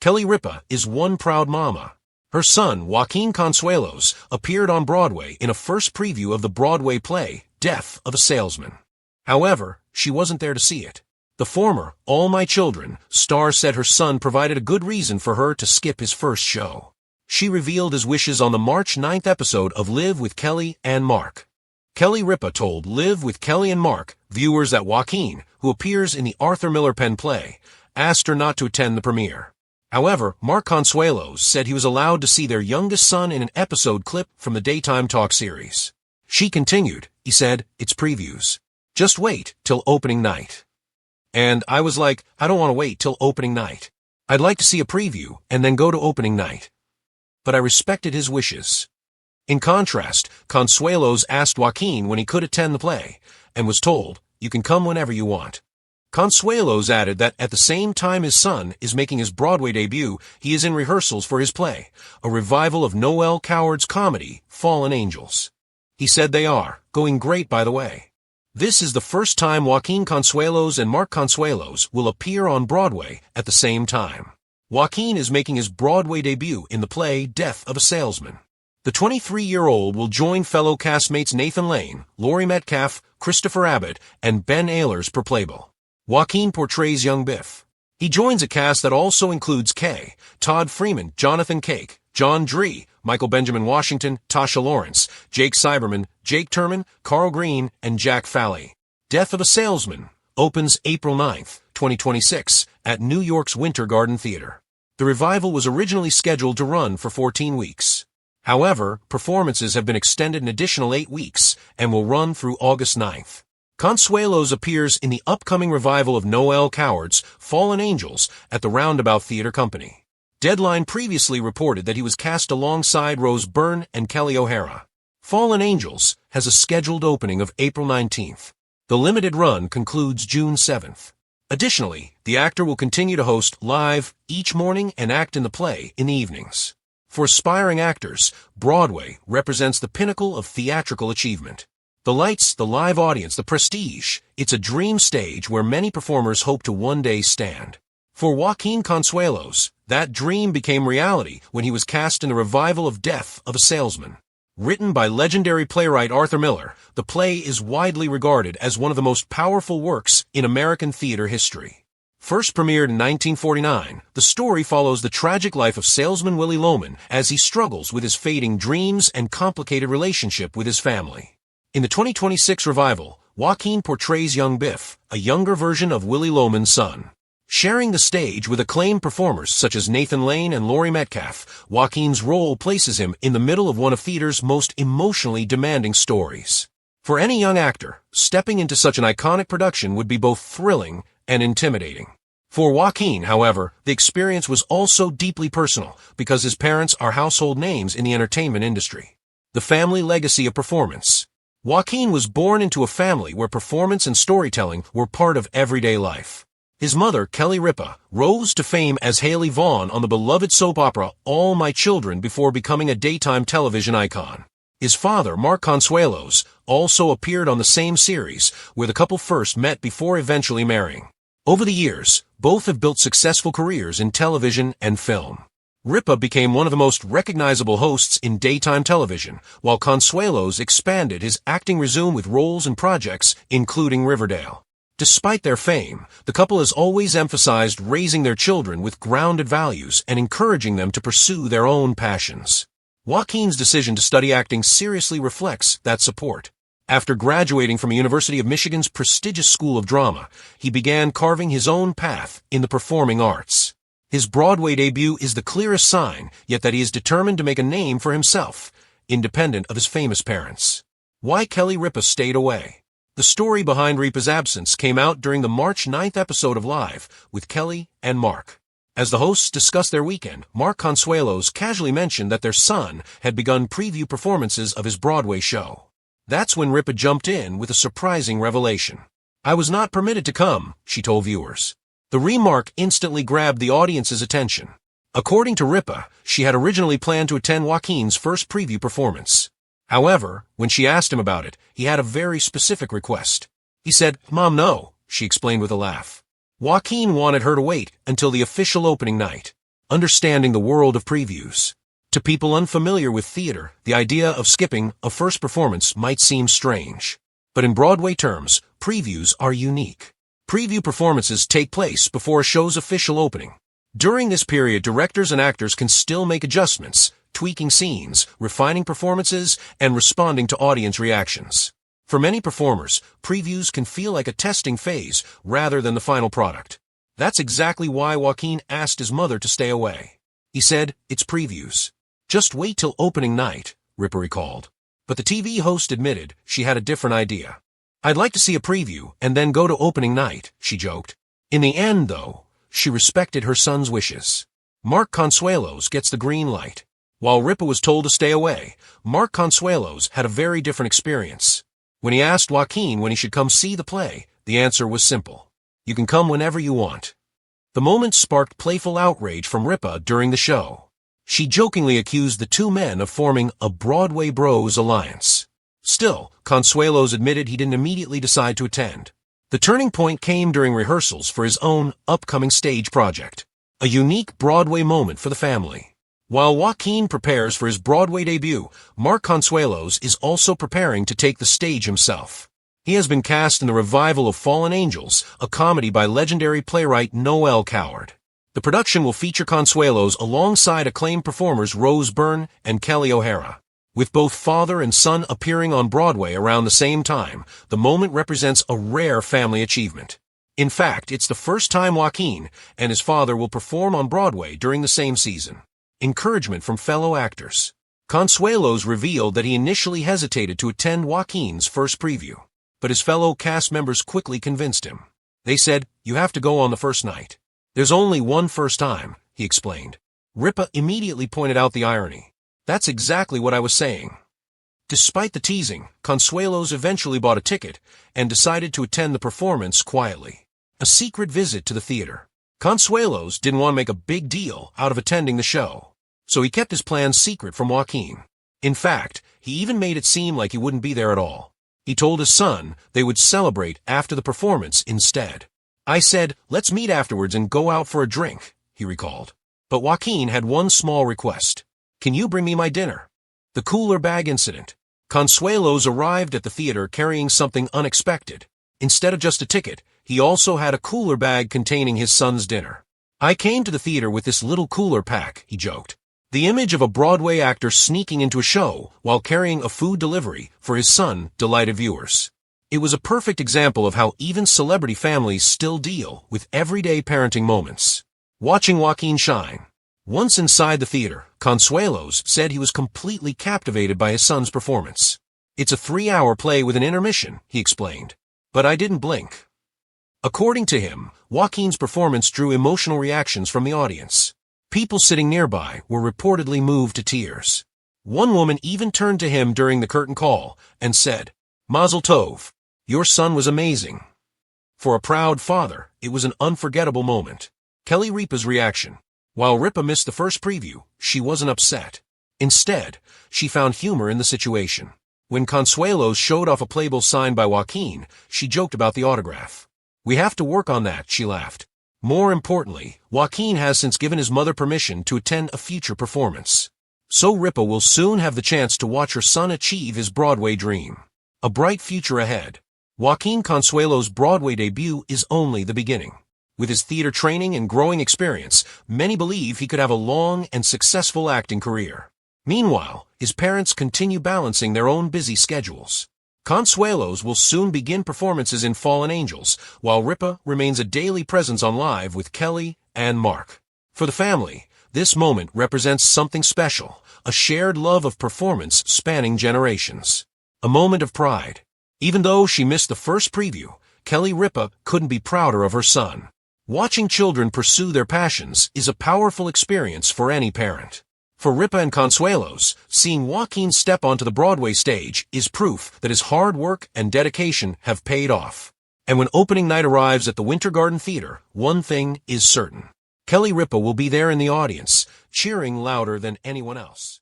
Kelly Ripa is one proud mama. Her son, Joaquin Consuelos, appeared on Broadway in a first preview of the Broadway play, Death of a Salesman. However, she wasn't there to see it. The former All My Children star said her son provided a good reason for her to skip his first show. She revealed his wishes on the March 9th episode of Live with Kelly and Mark. Kelly Ripa told Live with Kelly and Mark viewers that Joaquin, who appears in the Arthur Miller Penn play, asked her not to attend the premiere. However, Mark Consuelos said he was allowed to see their youngest son in an episode clip from the daytime talk series. She continued, he said, "It's previews. Just wait till opening night." And I was like, I don't want to wait till opening night. I'd like to see a preview and then go to opening night. But I respected his wishes. In contrast, Consuelos asked Joaquin when he could attend the play, and was told, "You can come whenever you want." Consuelos added that at the same time his son is making his Broadway debut, he is in rehearsals for his play, a revival of Noel Coward's comedy, Fallen Angels. He said they are going great, by the way. This is the first time Joaquin Consuelos and Mark Consuelos will appear on Broadway at the same time. Joaquin is making his Broadway debut in the play Death of a Salesman. The 23-year-old will join fellow castmates Nathan Lane, Laurie Metcalf, Christopher Abbott, and Ben Ehlers per playbill. Joaquin portrays young Biff. He joins a cast that also includes Kay, Todd Freeman, Jonathan Cake, John Dree, Michael Benjamin Washington, Tasha Lawrence, Jake Cyberman, Jake Turman, Carl Green, and Jack Falley. Death of a Salesman opens April 9, 2026, at New York's Winter Garden Theater. The revival was originally scheduled to run for 14 weeks. However, performances have been extended an additional 8 weeks and will run through August 9th. Consuelos appears in the upcoming revival of Noel Coward's Fallen Angels at the Roundabout Theater Company. Deadline previously reported that he was cast alongside Rose Byrne and Kelly O'Hara. Fallen Angels has a scheduled opening of April 19th. The limited run concludes June 7th. Additionally, the actor will continue to host Live each morning and act in the play in the evenings. For aspiring actors, Broadway represents the pinnacle of theatrical achievement. The lights, the live audience, the prestige. It's a dream stage where many performers hope to one day stand. For Joaquin Consuelos, that dream became reality when he was cast in the revival of Death of a Salesman. Written by legendary playwright Arthur Miller, the play is widely regarded as one of the most powerful works in American theater history. First premiered in 1949, the story follows the tragic life of salesman Willie Loman as he struggles with his fading dreams and complicated relationship with his family. In the 2026 revival, Joaquin portrays young Biff, a younger version of Willie Loman's son. Sharing the stage with acclaimed performers such as Nathan Lane and Laurie Metcalf, Joaquin's role places him in the middle of one of theater's most emotionally demanding stories. For any young actor, stepping into such an iconic production would be both thrilling and intimidating. For Joaquin, however, the experience was also deeply personal because his parents are household names in the entertainment industry. The family legacy of performance. Joaquin was born into a family where performance and storytelling were part of everyday life. His mother, Kelly Ripa, rose to fame as Haley Vaughn on the beloved soap opera All My Children before becoming a daytime television icon. His father, Mark Consuelos, also appeared on the same series, where the couple first met before eventually marrying. Over the years, both have built successful careers in television and film. Ripa became one of the most recognizable hosts in daytime television, while Consuelos expanded his acting resume with roles and projects, including Riverdale. Despite their fame, the couple has always emphasized raising their children with grounded values and encouraging them to pursue their own passions. Joaquin's decision to study acting seriously reflects that support. After graduating from a University of Michigan's prestigious School of Drama, he began carving his own path in the performing arts. His Broadway debut is the clearest sign, yet that he is determined to make a name for himself, independent of his famous parents. Why Kelly Ripa stayed away. The story behind Ripa's absence came out during the March 9th episode of Live with Kelly and Mark. As the hosts discussed their weekend, Mark Consuelos casually mentioned that their son had begun preview performances of his Broadway show. That's when Ripa jumped in with a surprising revelation. "I was not permitted to come," she told viewers. The remark instantly grabbed the audience's attention. According to Ripa, she had originally planned to attend Joaquin's first preview performance. However, when she asked him about it, he had a very specific request. He said, "Mom, no," she explained with a laugh. Joaquin wanted her to wait until the official opening night. Understanding the world of previews. To people unfamiliar with theater, the idea of skipping a first performance might seem strange. But in Broadway terms, previews are unique. Preview performances take place before a show's official opening. During this period, directors and actors can still make adjustments, tweaking scenes, refining performances, and responding to audience reactions. For many performers, previews can feel like a testing phase rather than the final product. That's exactly why Joaquin asked his mother to stay away. He said, "It's previews. Just wait till opening night," Ripa recalled. But the TV host admitted she had a different idea. "I'd like to see a preview and then go to opening night," she joked. In the end, though, she respected her son's wishes. Mark Consuelos gets the green light. While Ripa was told to stay away, Mark Consuelos had a very different experience. When he asked Joaquin when he should come see the play, the answer was simple. "You can come whenever you want." The moment sparked playful outrage from Ripa during the show. She jokingly accused the two men of forming a Broadway Bros alliance. Still, Consuelos admitted he didn't immediately decide to attend. The turning point came during rehearsals for his own upcoming stage project, a unique Broadway moment for the family. While Joaquin prepares for his Broadway debut, Mark Consuelos is also preparing to take the stage himself. He has been cast in the revival of Fallen Angels, a comedy by legendary playwright Noel Coward. The production will feature Consuelos alongside acclaimed performers Rose Byrne and Kelly O'Hara. With both father and son appearing on Broadway around the same time, the moment represents a rare family achievement. In fact, it's the first time Joaquin and his father will perform on Broadway during the same season. Encouragement from fellow actors. Consuelos revealed that he initially hesitated to attend Joaquin's first preview, but his fellow cast members quickly convinced him. They said, "You have to go on the first night." "There's only one first time," he explained. Ripa immediately pointed out the irony. "That's exactly what I was saying." Despite the teasing, Consuelos eventually bought a ticket and decided to attend the performance quietly. A secret visit to the theater. Consuelos didn't want to make a big deal out of attending the show, so he kept his plans secret from Joaquin. In fact, he even made it seem like he wouldn't be there at all. He told his son they would celebrate after the performance instead. "I said, let's meet afterwards and go out for a drink," he recalled. But Joaquin had one small request. "Can you bring me my dinner?" The cooler bag incident. Consuelos arrived at the theater carrying something unexpected. Instead of just a ticket, he also had a cooler bag containing his son's dinner. "I came to the theater with this little cooler pack," he joked. The image of a Broadway actor sneaking into a show while carrying a food delivery for his son delighted viewers. It was a perfect example of how even celebrity families still deal with everyday parenting moments. Watching Joaquin shine. Once inside the theater, Consuelos said he was completely captivated by his son's performance. "It's a 3-hour play with an intermission," he explained. "But I didn't blink." According to him, Joaquin's performance drew emotional reactions from the audience. People sitting nearby were reportedly moved to tears. One woman even turned to him during the curtain call and said, "Mazel tov, your son was amazing." For a proud father, it was an unforgettable moment. Kelly Ripa's reaction. While Ripa missed the first preview, she wasn't upset. Instead, she found humor in the situation. When Consuelos showed off a playbill signed by Joaquin, she joked about the autograph. "We have to work on that," she laughed. More importantly, Joaquin has since given his mother permission to attend a future performance. So Ripa will soon have the chance to watch her son achieve his Broadway dream. A bright future ahead. Joaquin Consuelos' Broadway debut is only the beginning. With his theater training and growing experience, many believe he could have a long and successful acting career. Meanwhile, his parents continue balancing their own busy schedules. Consuelos will soon begin performances in Fallen Angels, while Ripa remains a daily presence on Live with Kelly and Mark. For the family, this moment represents something special, a shared love of performance spanning generations. A moment of pride. Even though she missed the first preview, Kelly Ripa couldn't be prouder of her son. Watching children pursue their passions is a powerful experience for any parent. For Ripa and Consuelos, seeing Joaquin step onto the Broadway stage is proof that his hard work and dedication have paid off. And when opening night arrives at the Winter Garden Theater, one thing is certain. Kelly Ripa will be there in the audience, cheering louder than anyone else.